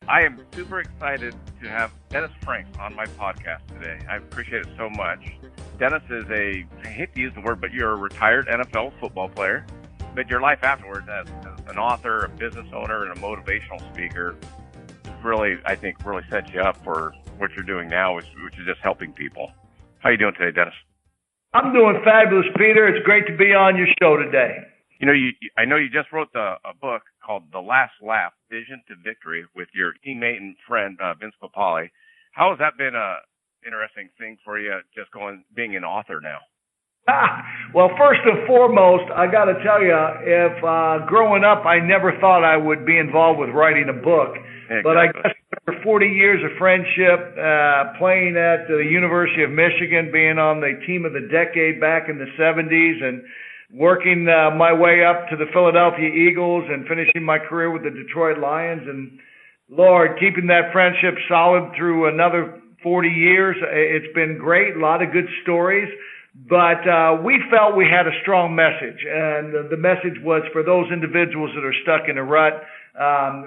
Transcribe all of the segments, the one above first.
I am super excited to have Dennis Franks on my podcast today. I appreciate it so much. Dennis is I hate to use the word, but you're a retired NFL football player. But your life afterwards as an author, a business owner, and a motivational speaker really, I think, really sets you up for what you're doing now, which is just helping people. How are you doing today, Dennis? I'm doing fabulous, Peter. It's great to be on your show today. You know, I know you just wrote a book called The Last Laugh, Vision to Victory with your teammate and friend, Vince Papale. How has that been a interesting thing for you, just being an author now? Well, first and foremost, I got to tell you, if growing up, I never thought I would be involved with writing a book. Exactly. But I guess after 40 years of friendship, playing at the University of Michigan, being on the team of the decade back in the 70s, and working my way up to the Philadelphia Eagles and finishing my career with the Detroit Lions, and Lord, keeping that friendship solid through another 40 years. It's been great, a lot of good stories. But we felt we had a strong message, and the message was for those individuals that are stuck in a rut.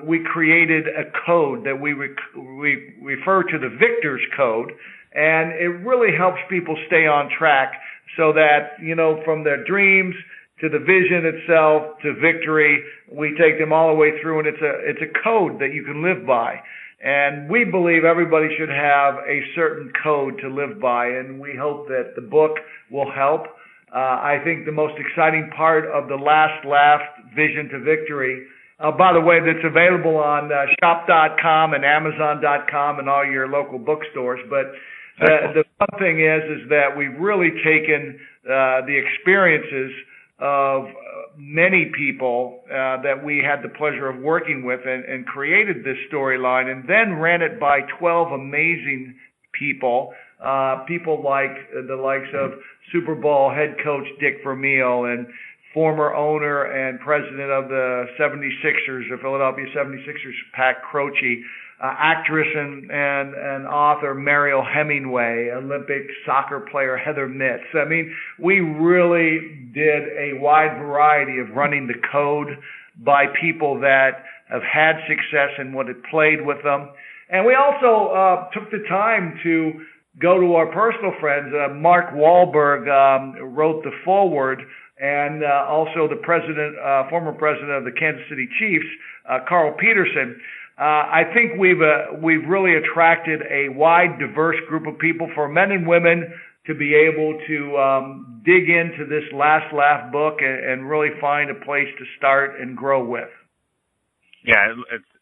We created a code that we refer to the Victor's Code, and it really helps people stay on track so that, you know, from their dreams to the vision itself to victory, we take them all the way through, and it's a code that you can live by. And we believe everybody should have a certain code to live by, and we hope that the book will help. I think the most exciting part of The Last Laugh, Vision to Victory, by the way, that's available on shop.com and amazon.com and all your local bookstores. But the fun thing is that we've really taken the experiences of many people that we had the pleasure of working with and created this storyline, and then ran it by 12 amazing people, people like the likes of Super Bowl head coach Dick Vermeil and former owner and president of the 76ers, the Philadelphia 76ers, Pat Croce, actress and author Mariel Hemingway, Olympic soccer player Heather Mitts. I mean, we really did a wide variety of running the code by people that have had success and what had played with them. And we also took the time to go to our personal friends. Mark Wahlberg wrote the foreword, and also the former president of the Kansas City Chiefs, Carl Peterson. I think we've really attracted a wide, diverse group of people, for men and women to be able to dig into this Last Laugh book and really find a place to start and grow with. Yeah,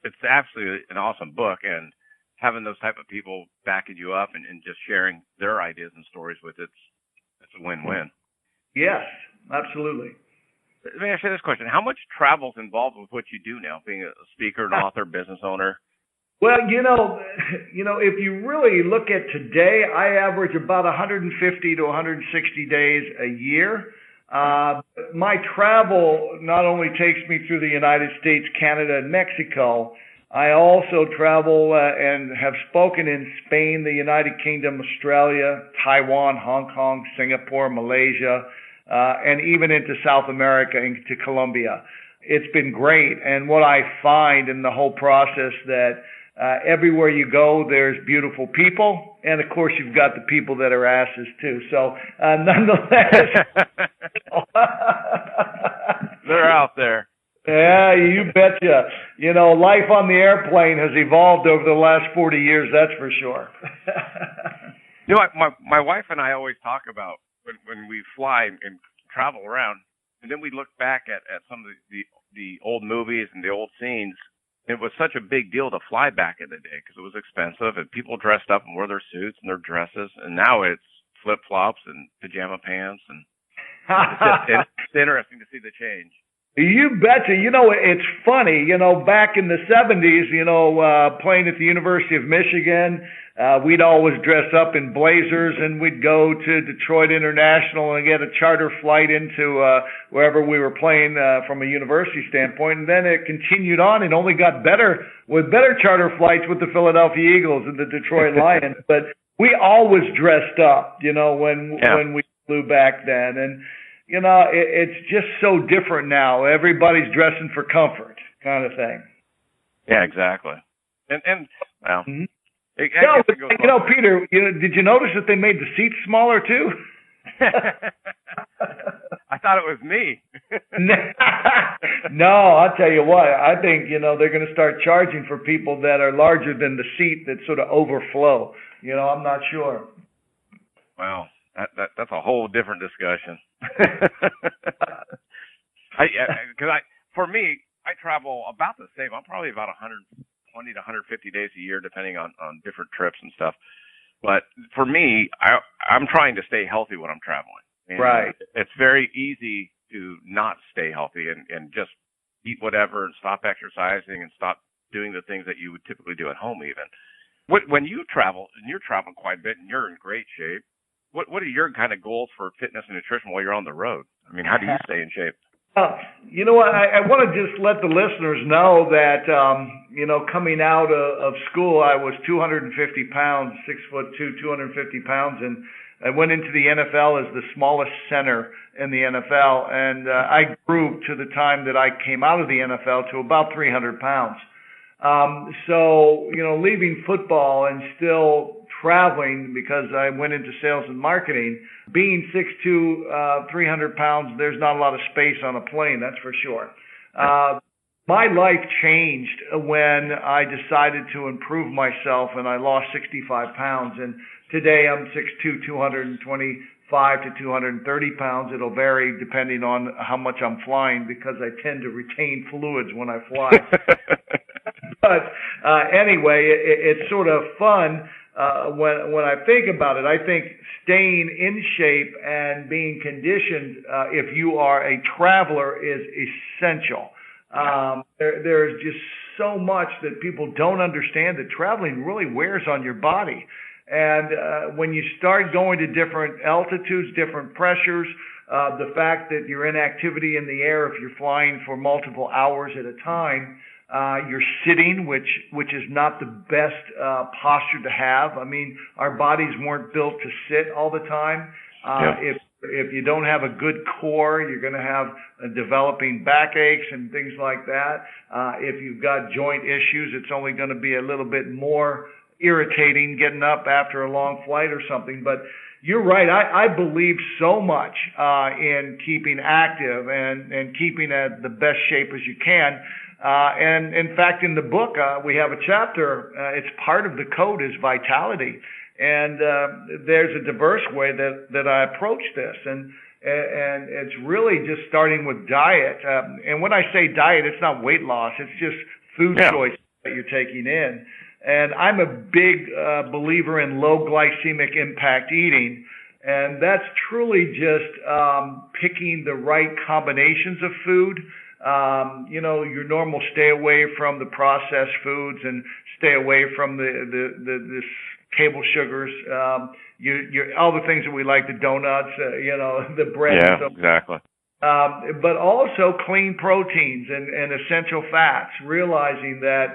it's absolutely an awesome book, and having those type of people backing you up and just sharing their ideas and stories with it's a win-win. Yes, absolutely. Let me ask you this question. How much travel is involved with what you do now, being a speaker, an author, business owner? Well, you know, if you really look at today, I average about 150 to 160 days a year. My travel not only takes me through the United States, Canada, and Mexico. I also travel and have spoken in Spain, the United Kingdom, Australia, Taiwan, Hong Kong, Singapore, Malaysia, and even into South America, into Colombia. It's been great. And what I find in the whole process that everywhere you go, there's beautiful people. And, of course, you've got the people that are asses, too. So, nonetheless. They're out there. Yeah, you betcha. You know, life on the airplane has evolved over the last 40 years, that's for sure. You know, my wife and I always talk about when we fly and travel around, and then we look back at some of the old movies and the old scenes. It was such a big deal to fly back in the day because it was expensive, and people dressed up and wore their suits and their dresses, and now it's flip-flops and pajama pants, and it's interesting to see the change. You betcha. You know, it's funny, you know, back in the 70s, you know, playing at the University of Michigan, we'd always dress up in blazers, and we'd go to Detroit International and get a charter flight into wherever we were playing from a university standpoint. And then it continued on and only got better with better charter flights with the Philadelphia Eagles and the Detroit Lions. But we always dressed up, you know, when we flew back then. And you know, it's just so different now. Everybody's dressing for comfort, kind of thing. Yeah, exactly. And well, Mhm. I No, guess but, it goes Peter, did you notice that they made the seats smaller too? I thought it was me. No, I'll tell you what. I think they're going to start charging for people that are larger than the seat that sort of overflow. I'm not sure. Well, that's a whole different discussion. For me, I travel about the same. I'm probably about 120 to 150 days a year, depending on different trips and stuff. But for me, I'm trying to stay healthy when I'm traveling. And right. It's very easy to not stay healthy and just eat whatever and stop exercising and stop doing the things that you would typically do at home even. When you travel, and you're traveling quite a bit and you're in great shape, what are your kind of goals for fitness and nutrition while you're on the road? I mean, how do you stay in shape? You know what? I want to just let the listeners know that, coming out of school, I was 250 pounds, 6'2", 250 pounds, and I went into the NFL as the smallest center in the NFL, and I grew to the time that I came out of the NFL to about 300 pounds. So, leaving football and still traveling because I went into sales and marketing, being 6'2", 300 pounds, there's not a lot of space on a plane, that's for sure. My life changed when I decided to improve myself and I lost 65 pounds. And today I'm 6'2", 225 to 230 pounds. It'll vary depending on how much I'm flying because I tend to retain fluids when I fly. But anyway, it's sort of fun when I think about it. I think staying in shape and being conditioned, if you are a traveler, is essential. There's just so much that people don't understand that traveling really wears on your body. And when you start going to different altitudes, different pressures, the fact that you're in activity in the air, if you're flying for multiple hours at a time, you're sitting, which is not the best posture to have. I mean, our bodies weren't built to sit all the time. If you don't have a good core, you're going to have developing backaches and things like that. If you've got joint issues, it's only going to be a little bit more irritating getting up after a long flight or something. But you're right. I believe so much in keeping active and keeping at the best shape as you can. And in fact, in the book, we have a chapter. It's part of the code is vitality. And there's a diverse way that I approach this. And it's really just starting with diet. And when I say diet, it's not weight loss. It's just food choices that you're taking in. And I'm a big believer in low glycemic impact eating. And that's truly just picking the right combinations of food. Your normal stay away from the processed foods and stay away from the table sugars, all the things that we like, the donuts, the bread. Yeah, exactly. But also clean proteins and essential fats, realizing that,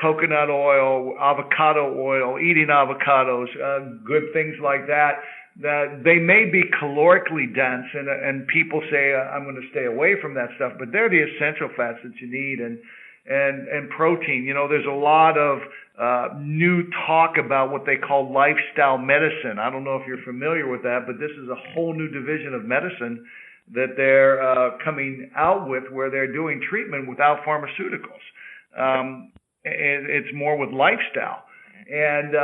coconut oil, avocado oil, eating avocados, good things like that they may be calorically dense, and people say, I'm going to stay away from that stuff, but they're the essential fats that you need, and protein. There's a lot of new talk about what they call lifestyle medicine. I don't know if you're familiar with that, but this is a whole new division of medicine that they're coming out with, where they're doing treatment without pharmaceuticals. It's more with lifestyle. And,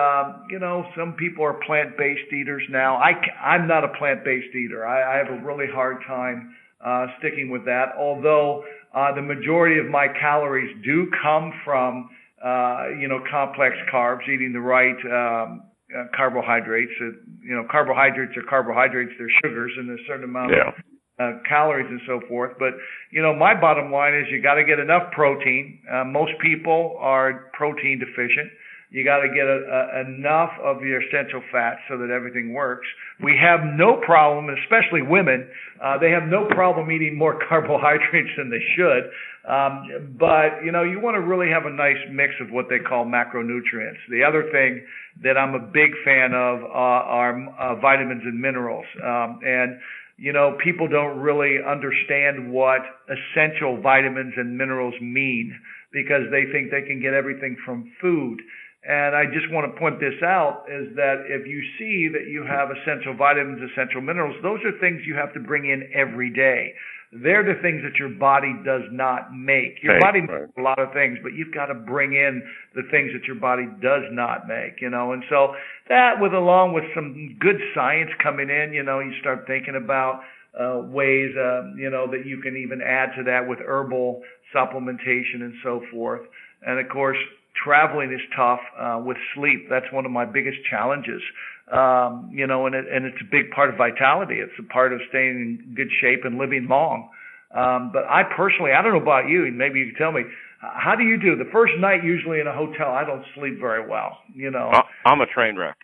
some people are plant-based eaters now. I'm not a plant-based eater. I have a really hard time sticking with that, although the majority of my calories do come from, complex carbs, eating the right carbohydrates. Carbohydrates are carbohydrates. They're sugars, and there's a certain amount of calories and so forth. But, my bottom line is you got to get enough protein. Most people are protein deficient. You got to get enough of your essential fats so that everything works. We have no problem, especially women, they have no problem eating more carbohydrates than they should. But, you want to really have a nice mix of what they call macronutrients. The other thing that I'm a big fan of are vitamins and minerals. People don't really understand what essential vitamins and minerals mean. because they think they can get everything from food. And I just want to point this out is that if you see that you have essential vitamins, essential minerals, those are things you have to bring in every day. They're the things that your body does not make. Your body makes a lot of things, but you've got to bring in the things that your body does not make, And so that along with some good science coming in, you start thinking about ways, that you can even add to that with herbal supplementation and so forth. And of course, traveling is tough with sleep. That's one of my biggest challenges. And it's a big part of vitality. It's a part of staying in good shape and living long. But I personally, I don't know about you, and maybe you can tell me, how do you do? The first night usually in a hotel, I don't sleep very well, I'm a train wreck.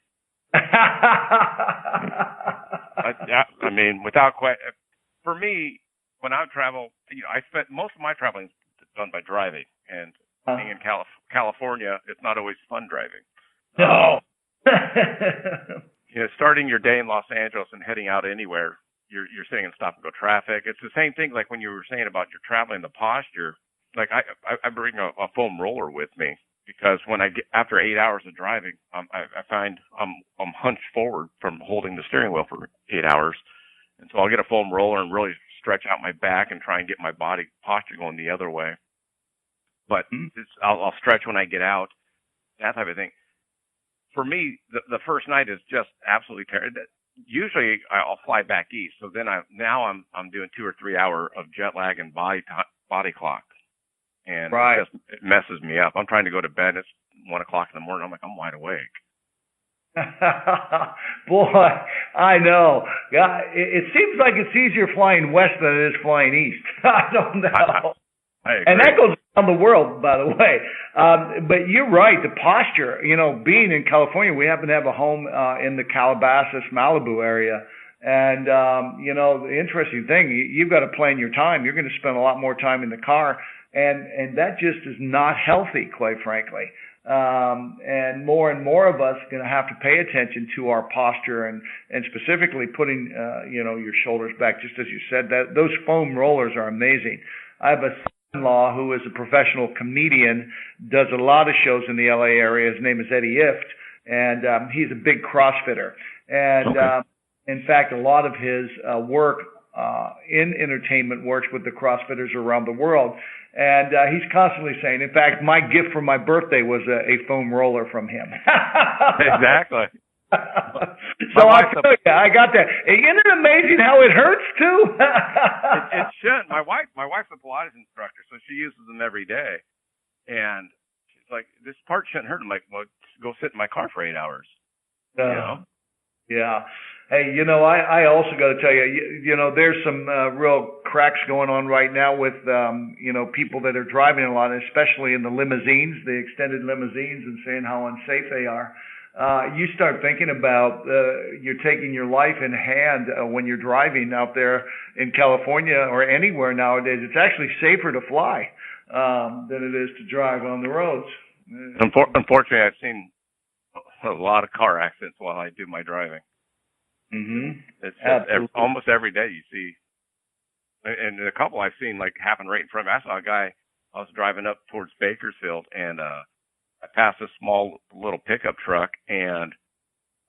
I mean, without question, for me, when I travel, I spent most of my traveling done by driving, and being in California, it's not always fun driving. No. Starting your day in Los Angeles and heading out anywhere, you're sitting in stop and go traffic. It's the same thing like when you were saying about your traveling, the posture. Like I bring a foam roller with me because when I get after 8 hours of driving, I find I'm hunched forward from holding the steering wheel for 8 hours, and so I'll get a foam roller and really stretch out my back and try and get my body posture going the other way. But I'll stretch when I get out, that type of thing. For me, the first night is just absolutely terrible. Usually I'll fly back east, so then I'm doing 2 or 3 hour of jet lag and body clock, and it messes me up. I'm trying to go to bed. It's 1 o'clock in the morning. I'm like, I'm wide awake. Boy, I know. It seems like it's easier flying west than it is flying east. I don't know. And that goes around the world, by the way. But you're right, the posture, being in California, we happen to have a home in the Calabasas, Malibu area. And, the interesting thing, you've got to plan your time. You're going to spend a lot more time in the car. And that just is not healthy, quite frankly. And more of us are going to have to pay attention to our posture and specifically putting, your shoulders back, just as you said. That those foam rollers are amazing. I have a son-in-law who is a professional comedian, does a lot of shows in the LA area. His name is Eddie Ift, and he's a big CrossFitter. And in fact, a lot of his work in entertainment works with the CrossFitters around the world. And he's constantly saying, in fact, my gift for my birthday was a foam roller from him. Exactly. So I tell you, I got that. Isn't it amazing how it hurts too? It shouldn't. My wife's a Pilates instructor, so she uses them every day. And she's like, this part shouldn't hurt. I'm like, well, go sit in my car for 8 hours. Yeah. Hey, I also got to tell you, there's some real cracks going on right now with, people that are driving a lot, especially in the limousines, the extended limousines, and saying how unsafe they are. You start thinking about you're taking your life in hand when you're driving out there in California or anywhere nowadays. It's actually safer to fly than it is to drive on the roads. Unfortunately, I've seen a lot of car accidents while I do my driving. Mm-hmm. It's almost every day you see, and a couple I've seen like happen right in front of me. I saw a guy, I was driving up towards Bakersfield, and I passed a small little pickup truck, and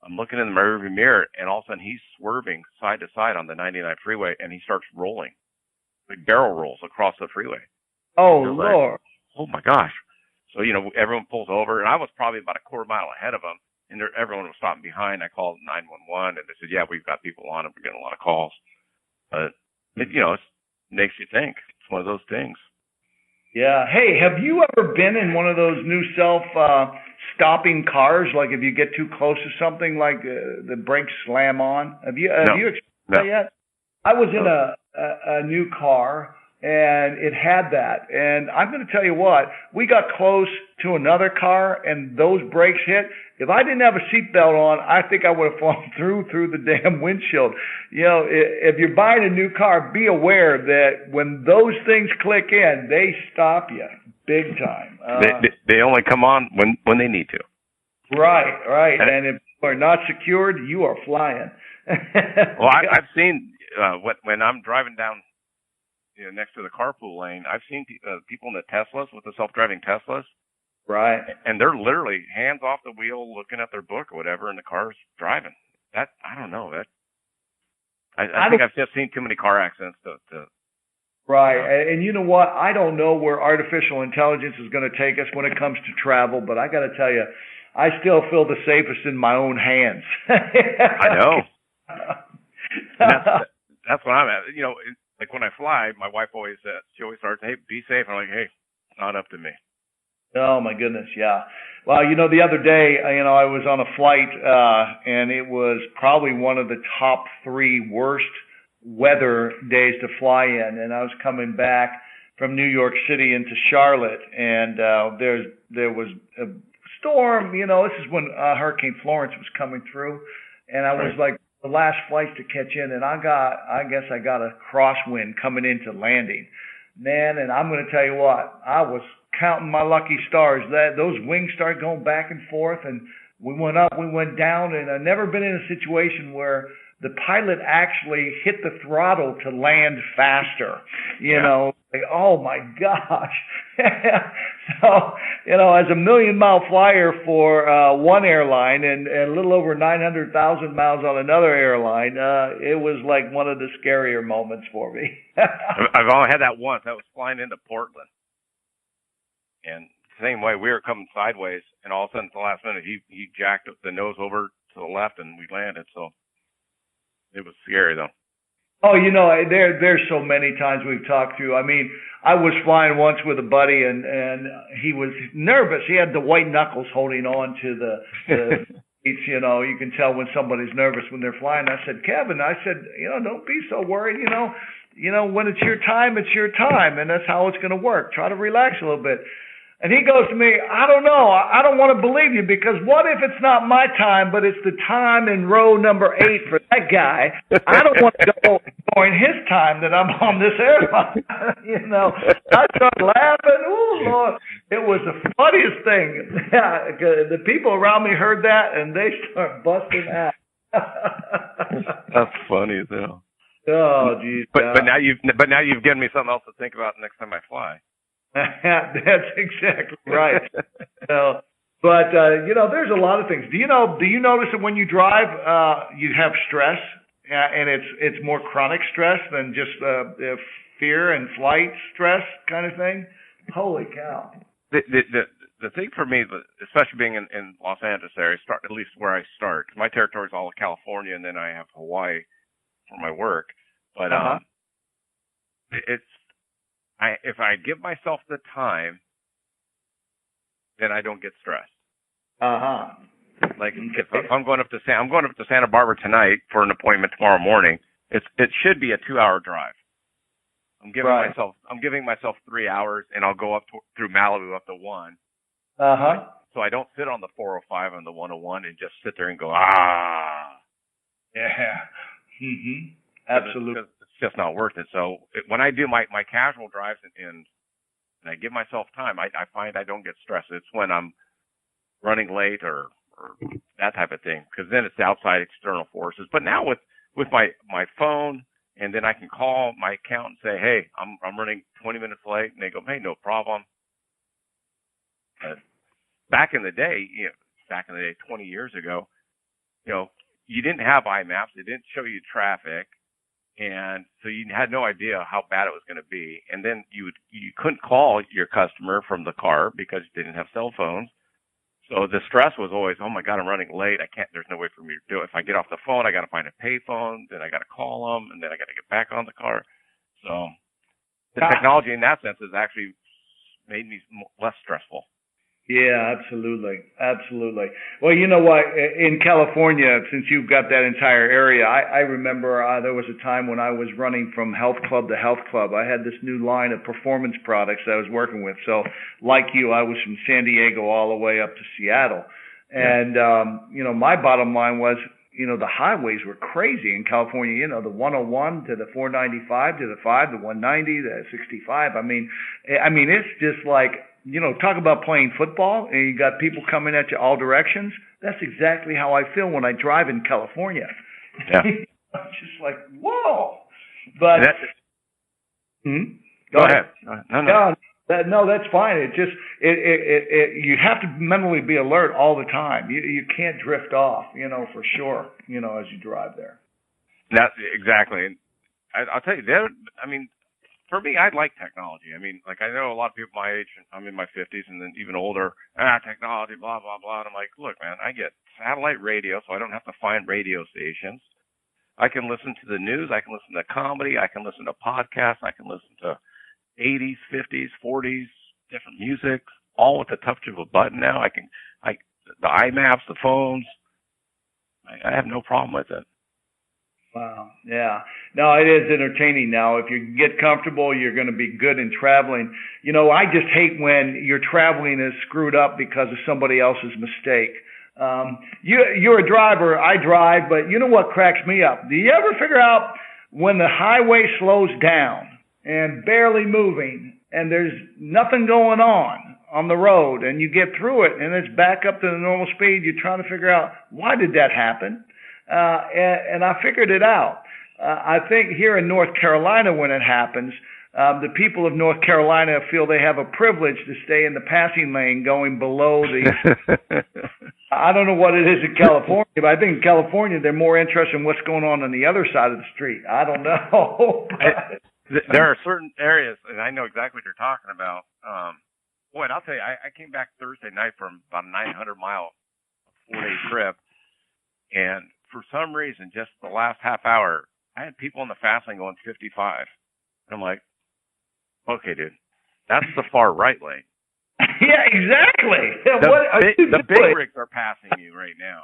I'm looking in the rearview mirror, and all of a sudden he's swerving side to side on the 99 freeway, and he starts rolling, like barrel rolls across the freeway. Oh, Lord. Like, oh, my gosh. So, everyone pulls over, and I was probably about a quarter mile ahead of them, and everyone was stopping behind. I called 911, and they said, yeah, we've got people on it. We're getting a lot of calls. But, it makes you think. It's one of those things. Yeah. Hey, have you ever been in one of those new self-stopping cars? Like if you get too close to something, like the brakes slam on? Have you experienced that yet? I was in a new car, and it had that. And I'm going to tell you what, we got close to another car, and those brakes hit. If I didn't have a seatbelt on, I think I would have fallen through the damn windshield. If you're buying a new car, be aware that when those things click in, they stop you big time. They only come on when they need to. Right. And if you are not secured, you are flying. Well, I've seen when I'm driving down next to the carpool lane, I've seen people in the Teslas with the self-driving Teslas. Right. And they're literally hands off the wheel, looking at their book or whatever, and the car's driving. That I don't know. I think I've just seen too many car accidents to Right. And you know what? I don't know where artificial intelligence is going to take us when it comes to travel, but I got to tell you, I still feel the safest in my own hands. I know. That's what I'm at. Like when I fly, my wife always starts, "Hey, be safe." I'm like, "Hey, it's not up to me." Oh my goodness, yeah. Well, the other day, I was on a flight, and it was probably one of the top 3 worst weather days to fly in. And I was coming back from New York City into Charlotte, and there was a storm. This is when Hurricane Florence was coming through, and I was like the last flight to catch in, and I guess I got a crosswind coming into landing, man. And I'm going to tell you what, I was counting my lucky stars that those wings started going back and forth, and we went up, we went down, and I've never been in a situation where the pilot actually hit the throttle to land faster. Like, oh my gosh. So, as a 1,000,000-mile flyer for one airline and a little over 900,000 miles on another airline, it was like one of the scarier moments for me. I've only had that once. I was flying into Portland. And same way, we were coming sideways, and all of a sudden, at the last minute, he jacked the nose over to the left, and we landed. So it was scary, though. Oh, there's so many times we've talked through. I mean, I was flying once with a buddy, and he was nervous. He had the white knuckles holding on to the seats. You can tell when somebody's nervous when they're flying. I said, Kevin, don't be so worried. When it's your time, and that's how it's going to work. Try to relax a little bit. And he goes to me, I don't know. I don't want to believe you, because what if it's not my time, but it's the time in row number 8 for that guy? I don't want to go during his time that I'm on this airline. I started laughing. Oh, Lord. It was the funniest thing. The people around me heard that, and they start busting out. That's funny as hell. Oh, geez. But now you've given me something else to think about next time I fly. That's exactly right. But there's a lot of things. Do you notice that when you drive, you have stress, and it's more chronic stress than just fear and flight stress kind of thing? Holy cow! The thing for me, especially being in Los Angeles area, at least where I start. My territory is all of California, and then I have Hawaii for my work. But if I give myself the time, then I don't get stressed. Like if I'm going up to Santa Barbara tonight for an appointment tomorrow morning, it should be a 2-hour drive. I'm giving myself 3 hours, and I'll go up through Malibu up to 1. So I don't sit on the 405 and the 101 and just sit there and go Yeah. Mhm. Absolutely. It's just not worth it. So when I do my casual drives and I give myself time, I find I don't get stressed. It's when I'm running late or that type of thing, because then it's the outside external forces. But now with my phone, and then I can call my accountant and say, hey, I'm running 20 minutes late, and they go, hey, no problem. Back in the day, 20 years ago, you didn't have iMaps. It didn't show you traffic. And so you had no idea how bad it was going to be. And then you couldn't call your customer from the car because you didn't have cell phones. So the stress was always, oh my God, I'm running late. There's no way for me to do it. If I get off the phone, I got to find a payphone. Then I got to call them, and then I got to get back on the car. So the technology in that sense has actually made me less stressful. Yeah, absolutely. Absolutely. Well, you know what? In California, since you've got that entire area, I remember there was a time when I was running from health club to health club. I had this new line of performance products that I was working with. So like you, I was from San Diego all the way up to Seattle. And, my bottom line was, the highways were crazy in California, the 101 to the 495 to the 5, the 190, the 65. I mean, it's just like, talk about playing football and you got people coming at you all directions. That's exactly how I feel when I drive in California. Yeah. I'm just like, whoa. But Hmm? Go ahead. No. Yeah, no, that's fine. It just you have to mentally be alert all the time. You can't drift off, for sure, as you drive there. That's exactly. And I'll tell you, for me, I like technology. I know a lot of people my age, I'm in my 50s and then even older, technology, blah, blah, blah. And I'm like, look, man, I get satellite radio, so I don't have to find radio stations. I can listen to the news. I can listen to comedy. I can listen to podcasts. I can listen to 80s, 50s, 40s, different music, all with the touch of a button now. The iMaps, the phones, I have no problem with it. Wow. Yeah. No, it is entertaining now. If you get comfortable, you're going to be good in traveling. I just hate when your traveling is screwed up because of somebody else's mistake. You're a driver. I drive, but you know what cracks me up? Do you ever figure out when the highway slows down and barely moving and there's nothing going on the road and you get through it and it's back up to the normal speed? You're trying to figure out, why did that happen? And I figured it out. I think here in North Carolina, when it happens, the people of North Carolina feel they have a privilege to stay in the passing lane going below the... I don't know what it is in California, but I think in California they're more interested in what's going on the other side of the street. I don't know. There are certain areas, and I know exactly what you're talking about. And I'll tell you, I came back Thursday night from about a 900-mile 4-day trip, and for some reason, just the last half hour, I had people in the fast lane going 55. And I'm like, okay, dude, that's the far right lane. Yeah, exactly. The big rigs are passing you right now.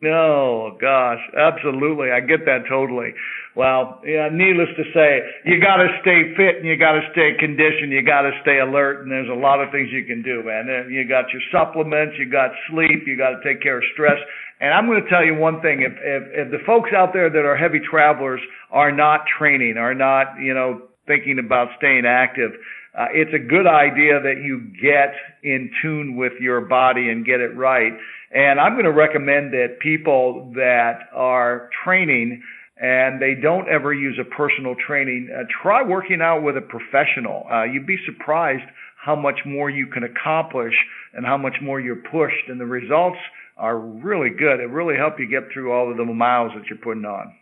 Oh, gosh, absolutely. I get that totally. Well, yeah, needless to say, you got to stay fit and you got to stay conditioned. You got to stay alert, and there's a lot of things you can do, man. You got your supplements, you got sleep, you got to take care of stress. And I'm going to tell you one thing. If the folks out there that are heavy travelers are not training, are not, thinking about staying active, it's a good idea that you get in tune with your body and get it right. And I'm going to recommend that people that are training and they don't ever use a personal training, try working out with a professional. You'd be surprised how much more you can accomplish and how much more you're pushed, and the results are really good. It really helps you get through all of the miles that you're putting on.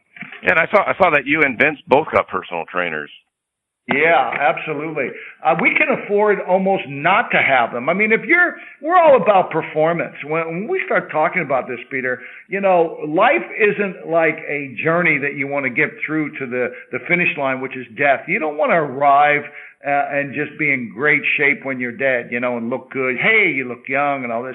Yeah, and I saw that you and Vince both got personal trainers. Yeah, absolutely. We can afford almost not to have them. We're all about performance. When we start talking about this, Peter, life isn't like a journey that you want to get through to the finish line, which is death. You don't want to arrive and just be in great shape when you're dead, and look good. Hey, you look young and all this.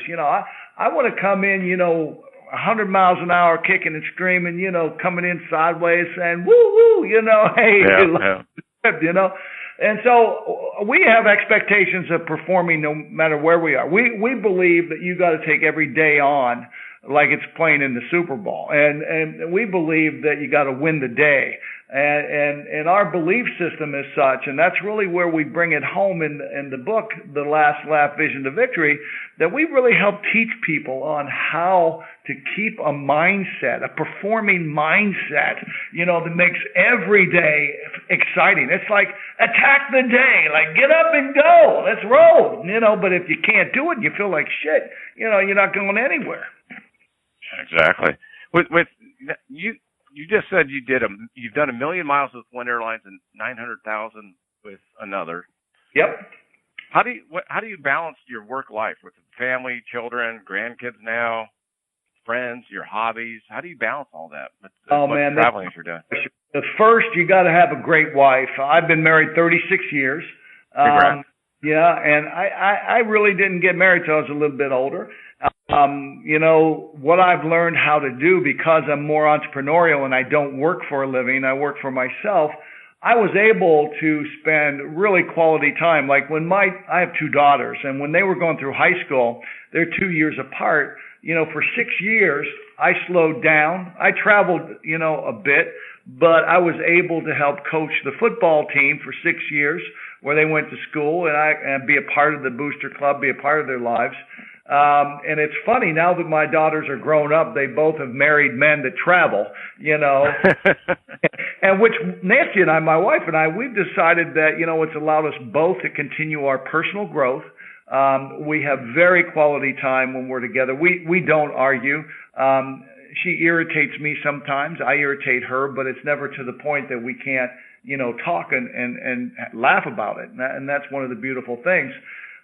I want to come in, 100 miles an hour, kicking and screaming, coming in sideways, saying, woo, woo, hey. Yeah. And so we have expectations of performing no matter where we are. We believe that you got to take every day on like it's playing in the Super Bowl. And we believe that you got to win the day. And our belief system is such, and that's really where we bring it home in the book, The Last Lap Vision to Victory, that we really help teach people on how to keep a mindset, a performing mindset, that makes every day exciting. It's like attack the day, like get up and go, let's roll, but if you can't do it, you feel like shit, you're not going anywhere. Exactly. With you just said you've done 1 million miles with one airline and 900,000 with another. Yep. How do you balance your work life with family, children, grandkids now, friends, your hobbies? How do you balance all that? Traveling you're doing. The first, you got to have a great wife. I've been married 36 years. Congrats. Yeah, and I really didn't get married till I was a little bit older. What I've learned how to do, because I'm more entrepreneurial and I don't work for a living, I work for myself, I was able to spend really quality time. Like I have 2 daughters, and when they were going through high school, they're 2 years apart. For 6 years, I slowed down. I traveled, a bit, but I was able to help coach the football team for 6 years where they went to school, and be a part of the booster club, be a part of their lives. And it's funny, now that my daughters are grown up, they both have married men that travel, And which Nancy and I, my wife and I, we've decided that, it's allowed us both to continue our personal growth. We have very quality time when we're together. We don't argue. She irritates me sometimes. I irritate her, but it's never to the point that we can't, talk and laugh about it. And that's one of the beautiful things.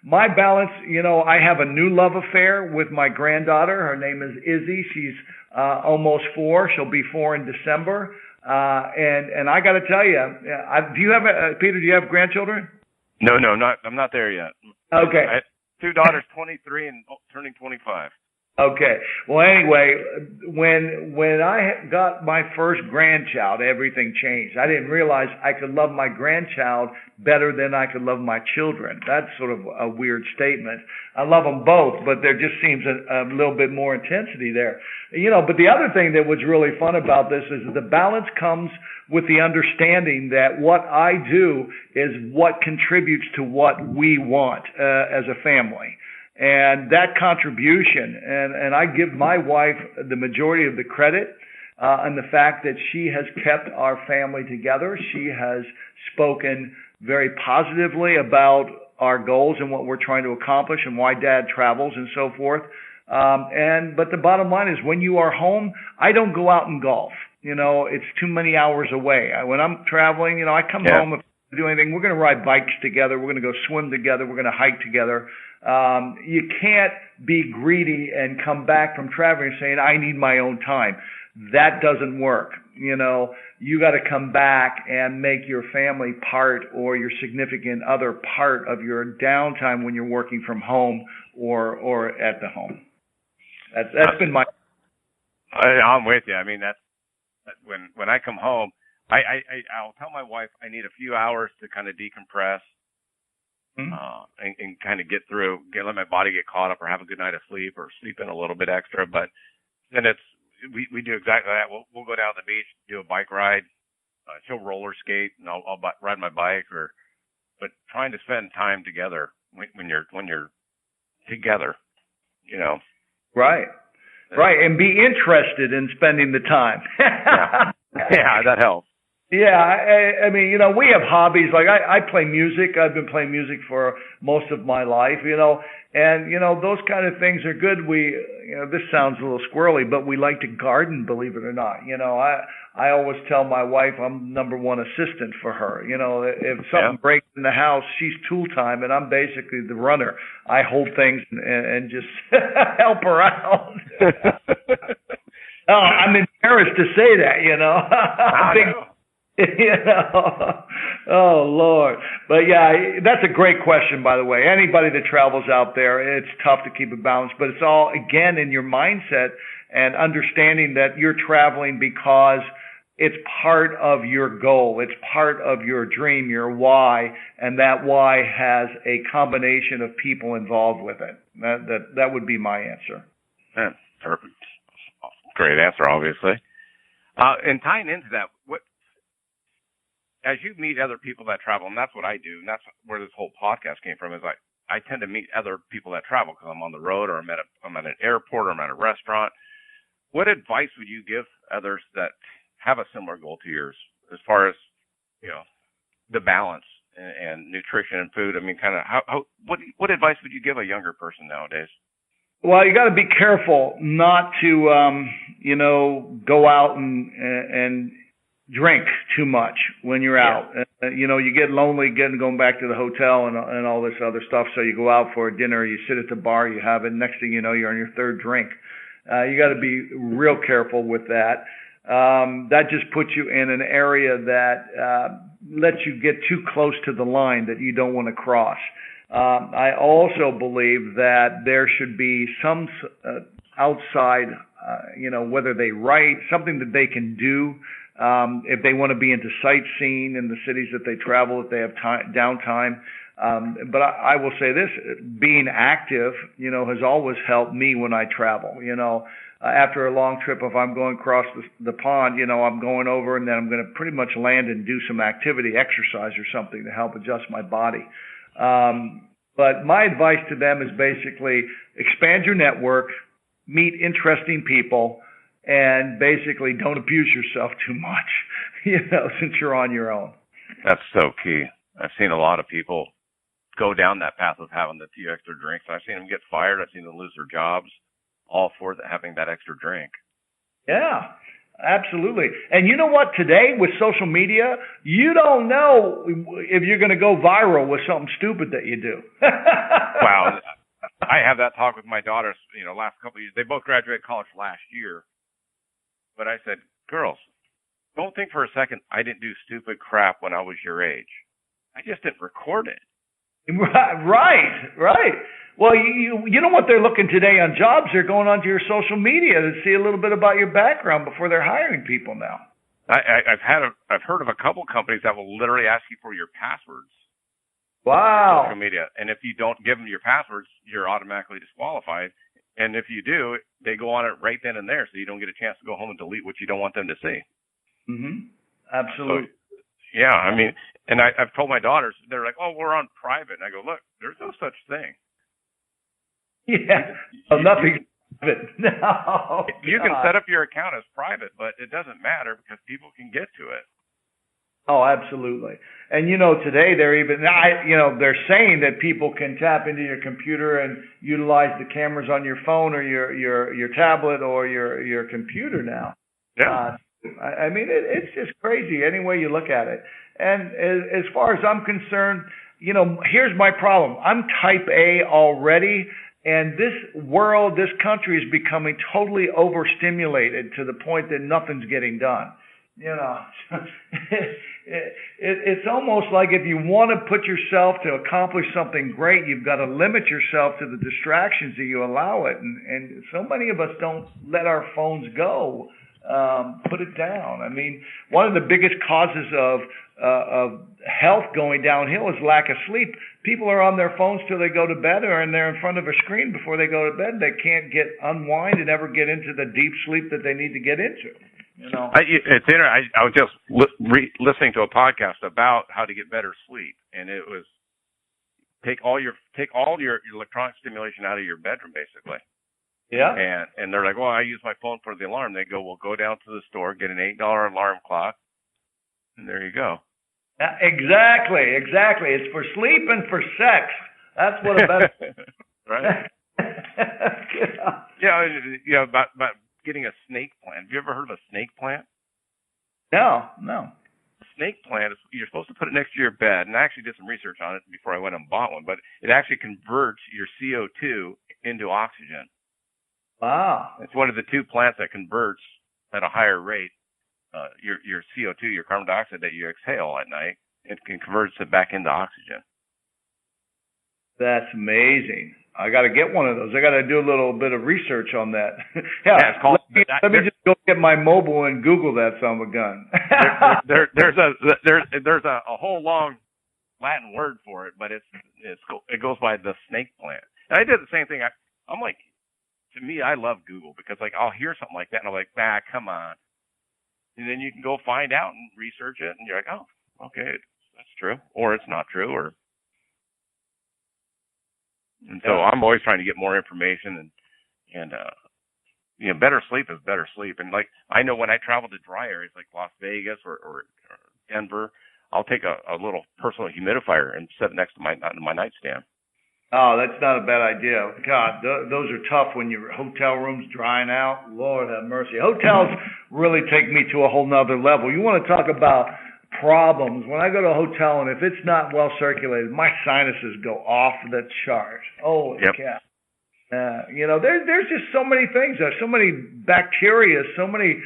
My balance, I have a new love affair with my granddaughter. Her name is Izzy. She's almost 4. She'll be 4 in December. And I got to tell you, Peter, do you have grandchildren? No, I'm not there yet. Okay. I have 2 daughters, 23 and turning 25. Okay. Well, anyway, when I got my first grandchild, everything changed. I didn't realize I could love my grandchild better than I could love my children. That's sort of a weird statement. I love them both, but there just seems a little bit more intensity there. But the other thing that was really fun about this is the balance comes with the understanding that what I do is what contributes to what we want as a family. And that contribution, and I give my wife the majority of the credit, and the fact that she has kept our family together. She has spoken very positively about our goals and what we're trying to accomplish and why Dad travels and so forth. But the bottom line is when you are home, I don't go out and golf. It's too many hours away. When I'm traveling, I come home. If we do anything, we're going to ride bikes together. We're going to go swim together. We're going to hike together. You can't be greedy and come back from traveling saying, I need my own time. That doesn't work. You got to come back and make your family part or your significant other part of your downtime when you're working from home or at the home. That's been my. I'm with you. I mean, that's when I come home, I'll tell my wife I need a few hours to kind of decompress. And kind of get through, let my body get caught up or have a good night of sleep or sleep in a little bit extra. But then we do exactly that. We'll go down to the beach, do a bike ride. She'll roller skate and I'll ride my bike but trying to spend time together when you're together, Right. Right. And be interested in spending the time. Yeah, that helps. Yeah, I mean, we have hobbies. Like I play music. I've been playing music for most of my life, and those kind of things are good. This sounds a little squirrely, but we like to garden, believe it or not. I always tell my wife I'm number one assistant for her. If something breaks in the house, she's tool time, and I'm basically the runner. I hold things and just help her out. Oh, I'm embarrassed to say that. I know. Oh Lord. But yeah, that's a great question, by the way. Anybody that travels out there, it's tough to keep it balanced, but it's all again in your mindset and understanding that you're traveling because it's part of your goal. It's part of your dream, your why, and that why has a combination of people involved with it. That would be my answer. Yeah, perfect. Great answer, obviously. And tying into that, as you meet other people that travel, and that's what I do, and that's where this whole podcast came from, is I tend to meet other people that travel because I'm on the road or I'm at an airport or I'm at a restaurant. What advice would you give others that have a similar goal to yours as far as, the balance and nutrition and food? I mean, kind of what advice would you give a younger person nowadays? Well, you got to be careful not to, go out and drink too much when you're out. You get lonely going back to the hotel and all this other stuff. So you go out for a dinner, you sit at the bar, you have it. Next thing you know, you're on your third drink. You got to be real careful with that. That just puts you in an area that lets you get too close to the line that you don't want to cross. I also believe that there should be some outside, whether they write, something that they can do. If they want to be into sightseeing in the cities that they travel, if they have downtime. But I will say this, being active, has always helped me when I travel. After a long trip, if I'm going across the pond, I'm going over and then I'm going to pretty much land and do some activity, exercise or something to help adjust my body. But my advice to them is basically expand your network, meet interesting people, and basically don't abuse yourself too much, since you're on your own. That's so key. I've seen a lot of people go down that path of having the few extra drinks. I've seen them get fired. I've seen them lose their jobs, all for having that extra drink. Yeah, absolutely. And you know what? Today with social media, you don't know if you're going to go viral with something stupid that you do. Wow. I have that talk with my daughters, last couple of years. They both graduated college last year. But I said, girls, don't think for a second I didn't do stupid crap when I was your age. I just didn't record it. Right. Well, you know what they're looking today on jobs? They're going onto your social media to see a little bit about your background before they're hiring people now. I've heard of a couple companies that will literally ask you for your passwords. Wow. Social media, and if you don't give them your passwords, you're automatically disqualified. And if you do, they go on it right then and there, so you don't get a chance to go home and delete what you don't want them to see. Mhm. Absolutely. So, yeah, I mean, and I've told my daughters, they're like, "Oh, we're on private," and I go, "Look, there's no such thing." Yeah. Nothing private. No. You can set up your account as private, but it doesn't matter because people can get to it. Oh, absolutely. And today they're saying that people can tap into your computer and utilize the cameras on your phone or your tablet or your computer now. Yeah. I mean, it's just crazy any way you look at it. And as far as I'm concerned, here's my problem. I'm type A already, and this country is becoming totally overstimulated to the point that nothing's getting done. It's almost like if you want to put yourself to accomplish something great, you've got to limit yourself to the distractions that you allow it. And so many of us don't let our phones go, put it down. I mean, one of the biggest causes of health going downhill is lack of sleep. People are on their phones till they go to bed, or they're in front of a screen before they go to bed. They can't unwind and ever get into the deep sleep that they need to get into. It's interesting. I was just listening to a podcast about how to get better sleep, and it was take all your electronic stimulation out of your bedroom, basically. Yeah. And they're like, well, I use my phone for the alarm. They go, well, go down to the store, get an $8 alarm clock, and there you go. Exactly. It's for sleep and for sex. That's what a better. Right. Yeah. About getting a snake plant. Have you ever heard of a snake plant? No. A snake plant is, you're supposed to put it next to your bed, and I actually did some research on it before I went and bought one, but it actually converts your CO2 into oxygen. Wow. It's one of the two plants that converts at a higher rate your CO2, your carbon dioxide that you exhale at night. It can convert it back into oxygen. That's amazing. I got to get one of those. I got to do a little bit of research on that. It's called, let me just go get my mobile and Google that son of a gun. There's a whole long Latin word for it, but it goes by the snake plant. And I did the same thing. I'm like, to me, I love Google because I'll hear something like that and I'm like, come on. And then you can go find out and research it, and you're like, oh, okay, that's true, or it's not true, And so I'm always trying to get more information, and better sleep is better sleep. And I know when I travel to dry areas like Las Vegas or Denver, I'll take a little personal humidifier and set it next to my nightstand. Oh, that's not a bad idea. God, those are tough when your hotel room's drying out. Lord have mercy. Hotels really take me to a whole nother level. You want to talk about problems. When I go to a hotel and if it's not well circulated, my sinuses go off the chart. Holy cow. There's just so many things. There's so many bacteria, so many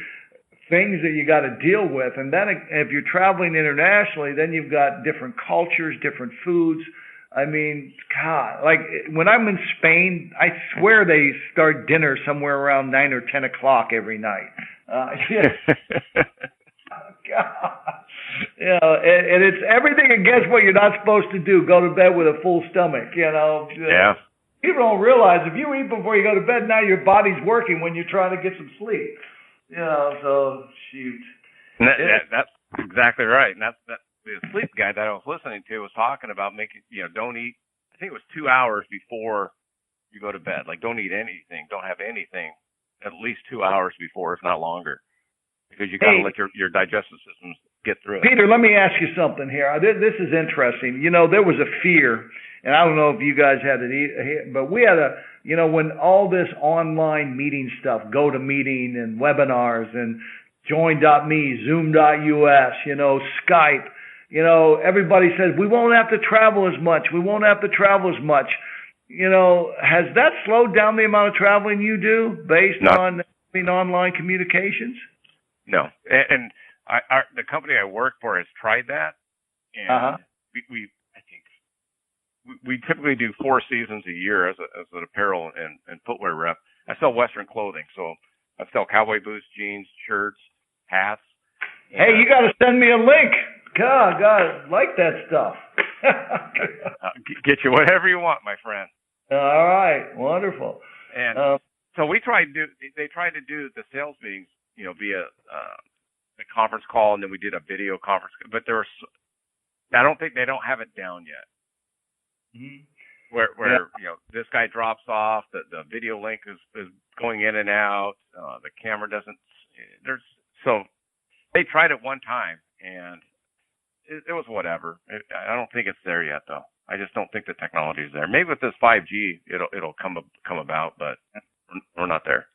things that you got to deal with. And then if you're traveling internationally, then you've got different cultures, different foods. I mean, God, when I'm in Spain, I swear they start dinner somewhere around 9 or 10 o'clock every night. God. And it's everything against what you're not supposed to do. Go to bed with a full stomach, Yeah. People don't realize if you eat before you go to bed, now your body's working when you're trying to get some sleep. So shoot. That's exactly right. And that's the sleep guy that I was listening to was talking about making, don't eat, I think it was 2 hours before you go to bed. Don't eat anything. Don't have anything at least 2 hours before, if not longer, because you got to let your digestive system get through it. Peter, let me ask you something here. This is interesting. There was a fear, and I don't know if you guys had it, but we had when all this online meeting stuff, GoToMeeting and webinars and Join.me, Zoom.us, Skype, everybody says we won't have to travel as much. We won't have to travel as much. Has that slowed down the amount of traveling you do based on online communications? No. And the company I work for has tried that. And we typically do 4 seasons a year as an apparel and footwear rep. I sell Western clothing, so I sell cowboy boots, jeans, shirts, hats. Hey, you got to send me a link. God, I like that stuff. Get you whatever you want, my friend. All right, wonderful. And so they tried to do the sales meetings, via a conference call, and then we did a video conference. But I don't think they don't have it down yet. Mm-hmm. Where this guy drops off, the video link is going in and out, the camera doesn't. So they tried it one time, and it was whatever. I don't think it's there yet, though. I just don't think the technology is there. Maybe with this 5G, it'll come about, but we're not there.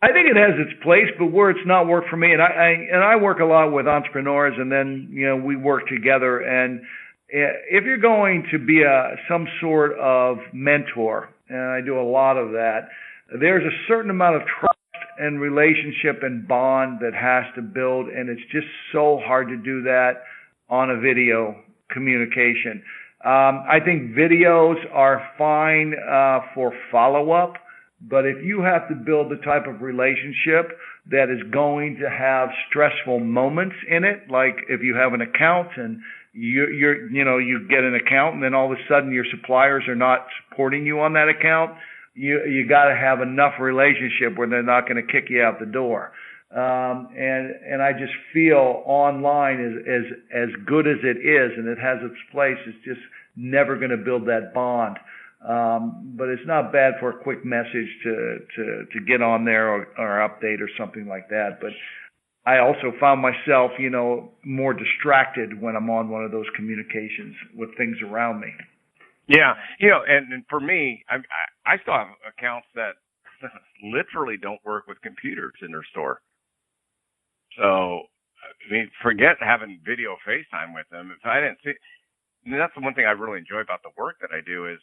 I think it has its place, but where it's not worked for me, and I work a lot with entrepreneurs, and then we work together. And if you're going to be some sort of mentor, and I do a lot of that, there's a certain amount of trust and relationship and bond that has to build, and it's just so hard to do that on a video communication. I think videos are fine for follow-up, but if you have to build the type of relationship that is going to have stressful moments in it, like if you have an account and you get an account and then all of a sudden your suppliers are not supporting you on that account, you got to have enough relationship where they're not going to kick you out the door. And I just feel online is as good as it is, and it has its place. It's just never going to build that bond. But it's not bad for a quick message to get on there or update or something like that. But I also found myself, more distracted when I'm on one of those communications with things around me. Yeah, and for me, I still have accounts that literally don't work with computers in their store. So, forget having video FaceTime with them. If I didn't see, that's the one thing I really enjoy about the work that I do is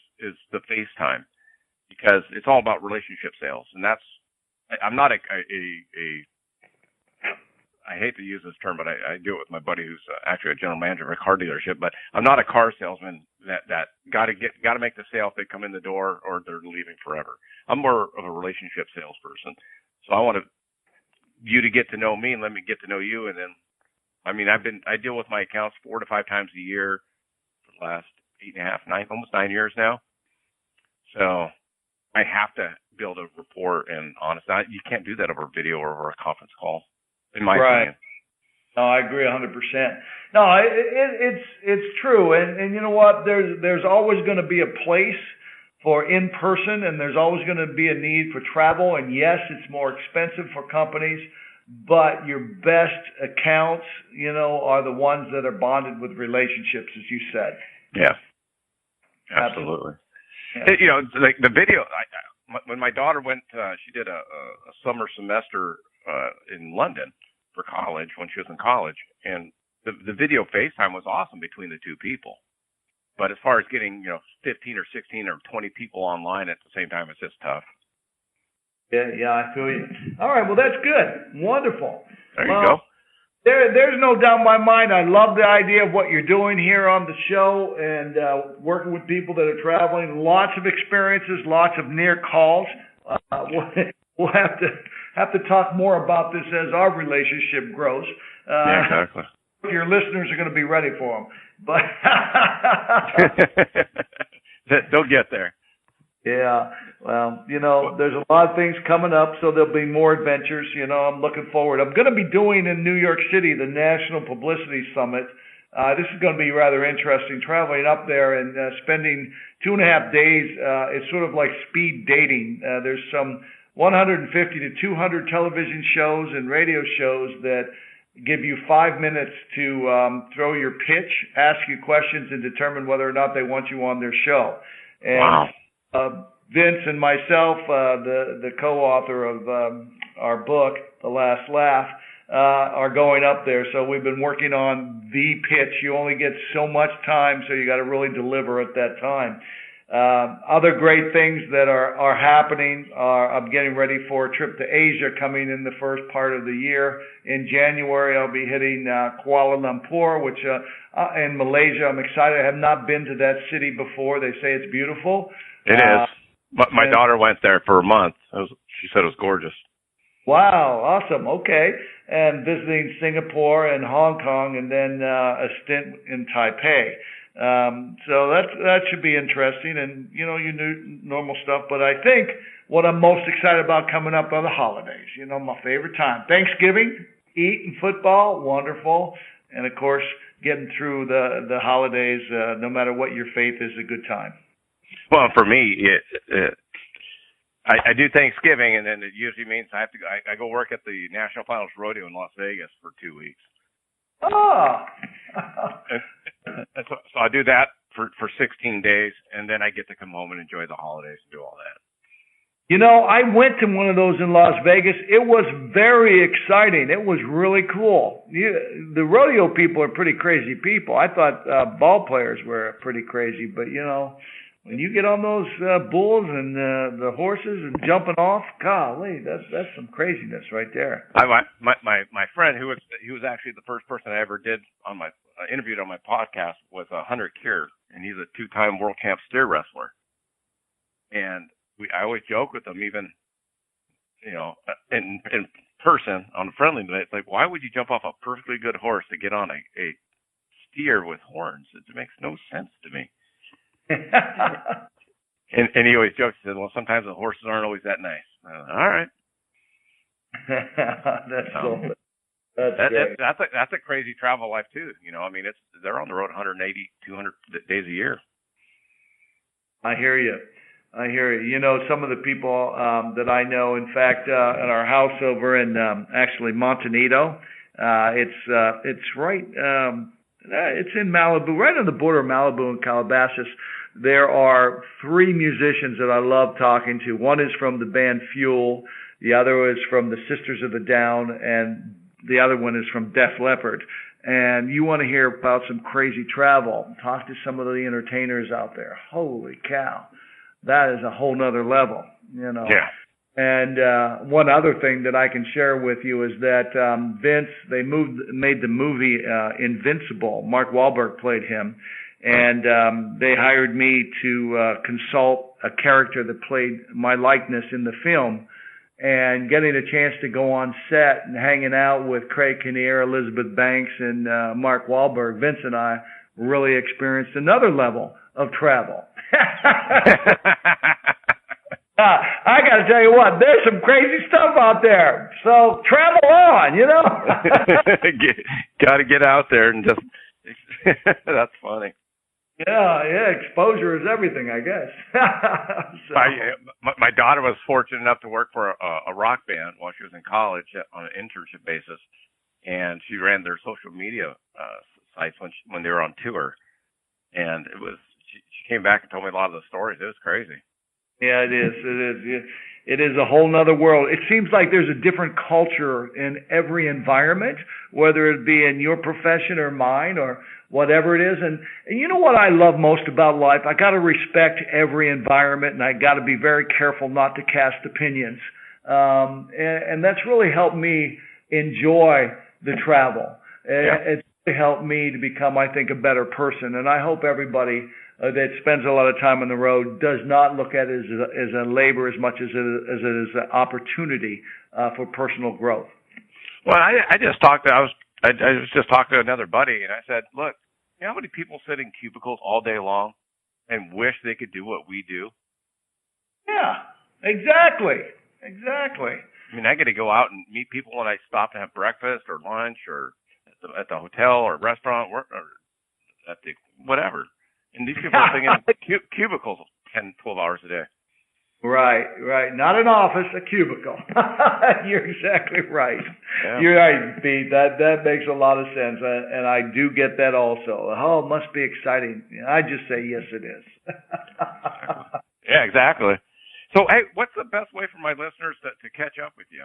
the FaceTime, because it's all about relationship sales, and I'm not I hate to use this term, but I do it with my buddy who's actually a general manager of a car dealership. But I'm not a car salesman that got to make the sale if they come in the door or they're leaving forever. I'm more of a relationship salesperson. So I want you to get to know me and let me get to know you. And then, I deal with my accounts 4 to 5 times a year for the last 8.5, almost 9 years now. So I have to build a rapport and honesty. You can't do that over video or over a conference call, in my opinion. No, I agree 100%. No, it's true, and you know what? There's always going to be a place for in person, and there's always going to be a need for travel. And yes, it's more expensive for companies, but your best accounts, are the ones that are bonded with relationships, as you said. Yeah, absolutely. Yeah. Like the video. When my daughter went, she did a summer semester in London for college when she was in college, and the video FaceTime was awesome between the two people. But as far as getting 15 or 16 or 20 people online at the same time, it's just tough. Yeah, I feel you. All right, well that's good, wonderful. There you go. There's no doubt in my mind. I love the idea of what you're doing here on the show and working with people that are traveling. Lots of experiences, lots of near calls. We'll have to talk more about this as our relationship grows. Yeah, exactly. Your listeners are going to be ready for them, but they'll get there. Yeah, well, there's a lot of things coming up, so there'll be more adventures. I'm looking forward. I'm going to be doing in New York City the National Publicity Summit. This is going to be rather interesting, traveling up there and spending 2.5 days. It's sort of like speed dating. There's some 150 to 200 television shows and radio shows that give you 5 minutes to throw your pitch, ask you questions, and determine whether or not they want you on their show. And Vince and myself, the co-author of our book, The Last Laugh, are going up there. So we've been working on the pitch. You only get so much time, so you got to really deliver at that time. Other great things that are happening are I'm getting ready for a trip to Asia coming in the first part of the year. In January, I'll be hitting Kuala Lumpur, which in Malaysia. I'm excited. I have not been to that city before. They say it's beautiful. It is. My daughter went there for a month. She said it was gorgeous. Wow, awesome. Okay. And visiting Singapore and Hong Kong, and then a stint in Taipei. So that should be interesting, and you do normal stuff. But I think what I'm most excited about coming up are the holidays. My favorite time, Thanksgiving, eating football, wonderful, and of course getting through the holidays. No matter what your faith is, a good time. Well, for me, I do Thanksgiving, and then it usually means I go work at the National Finals Rodeo in Las Vegas for 2 weeks. Oh. And so I do that for 16 days, and then I get to come home and enjoy the holidays and do all that. I went to one of those in Las Vegas. It was very exciting. It was really cool. The rodeo people are pretty crazy people. I thought ball players were pretty crazy, but when you get on those bulls and the horses and jumping off, golly, that's some craziness right there. My friend who was actually the first person I ever did on my interviewed on my podcast was Hunter Keir, and he's a 2-time world camp steer wrestler. And I always joke with him, even in person on a friendly night. It's like, why would you jump off a perfectly good horse to get on a steer with horns? It makes no sense to me. and he always jokes. He said, "Well, sometimes the horses aren't always that nice." All right. That's cool. That's a crazy travel life too. They're on the road 180, 200 days a year. I hear you. Some of the people that I know, in fact, at our house over in actually Montanito, it's right. It's in Malibu, right on the border of Malibu and Calabasas. There are 3 musicians that I love talking to. One is from the band Fuel, the other is from the Sisters of the Down, and the other one is from Def Leppard. And you want to hear about some crazy travel, talk to some of the entertainers out there. Holy cow, that is a whole nother level, Yeah. And one other thing that I can share with you is that Vince, they made the movie Invincible. Mark Wahlberg played him, and they hired me to consult a character that played my likeness in the film. And getting a chance to go on set and hanging out with Craig Kinnear, Elizabeth Banks, and Mark Wahlberg, Vince and I really experienced another level of travel. I got to tell you what, there's some crazy stuff out there. So travel on, Got to get out there and just, that's funny. Yeah, exposure is everything, I guess. So. My daughter was fortunate enough to work for a rock band while she was in college on an internship basis, and she ran their social media sites when they were on tour. And she came back and told me a lot of the stories. It was crazy. Yeah, it is. It is a whole nother world. It seems like there's a different culture in every environment, whether it be in your profession or mine or whatever it is. And you know what I love most about life? I got to respect every environment, and I got to be very careful not to cast opinions. And that's really helped me enjoy the travel. Yeah. It's really helped me to become, I think, a better person. And I hope everybody that spends a lot of time on the road does not look at it as a labor as much as it is an opportunity for personal growth. Well, I was just talking to another buddy, and I said, look, you know how many people sit in cubicles all day long and wish they could do what we do? Yeah, exactly. I mean, I get to go out and meet people when I stop to have breakfast or lunch or at the hotel or restaurant or at the whatever. And these people are sitting in cubicles 10, 12 hours a day. Right. Not an office, a cubicle. You're exactly right. Yeah. You're right, Pete. That makes a lot of sense, and I do get that also. Oh, it must be exciting. I just say yes, it is. Yeah, exactly. So, hey, what's the best way for my listeners to catch up with you?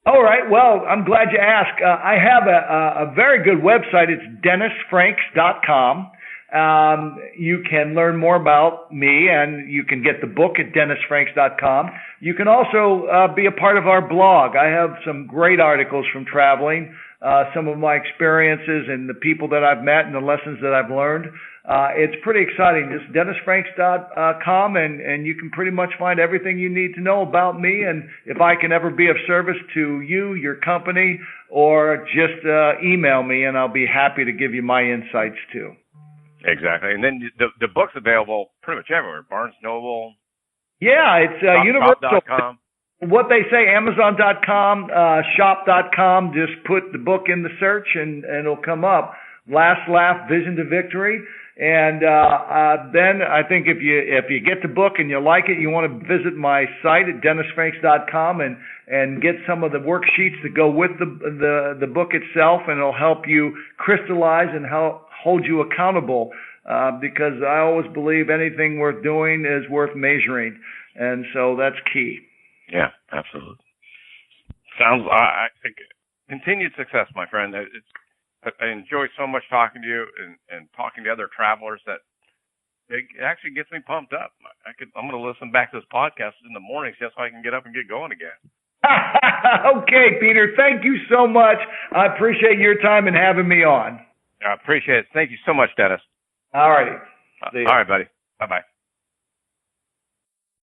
All right. Well, I'm glad you asked. I have a very good website. It's DennisFranks.com. You can learn more about me, and you can get the book at DennisFranks.com. You can also be a part of our blog. I have some great articles from traveling, some of my experiences and the people that I've met and the lessons that I've learned. It's pretty exciting. Just DennisFranks.com, and you can pretty much find everything you need to know about me, and if I can ever be of service to you, your company, or just email me, and I'll be happy to give you my insights too. Exactly. And then the book's available pretty much everywhere. Barnes Noble. Yeah, it's universal. Shop.com. What they say, Amazon.com, shop.com, just put the book in the search and it'll come up. Last Laugh, Vision to Victory. And then I think if you get the book and you like it, you want to visit my site at DennisFranks.com and get some of the worksheets that go with the book itself, and it'll help you crystallize and hold you accountable, because I always believe anything worth doing is worth measuring, and so that's key. Yeah, absolutely. I think continued success, my friend. I enjoy so much talking to you and talking to other travelers that it actually gets me pumped up. I'm going to listen back to this podcast in the mornings just so I can get up and get going again. Okay, Peter. Thank you so much. I appreciate your time and having me on. I appreciate it. Thank you so much, Dennis. All righty. All right, buddy. Bye-bye.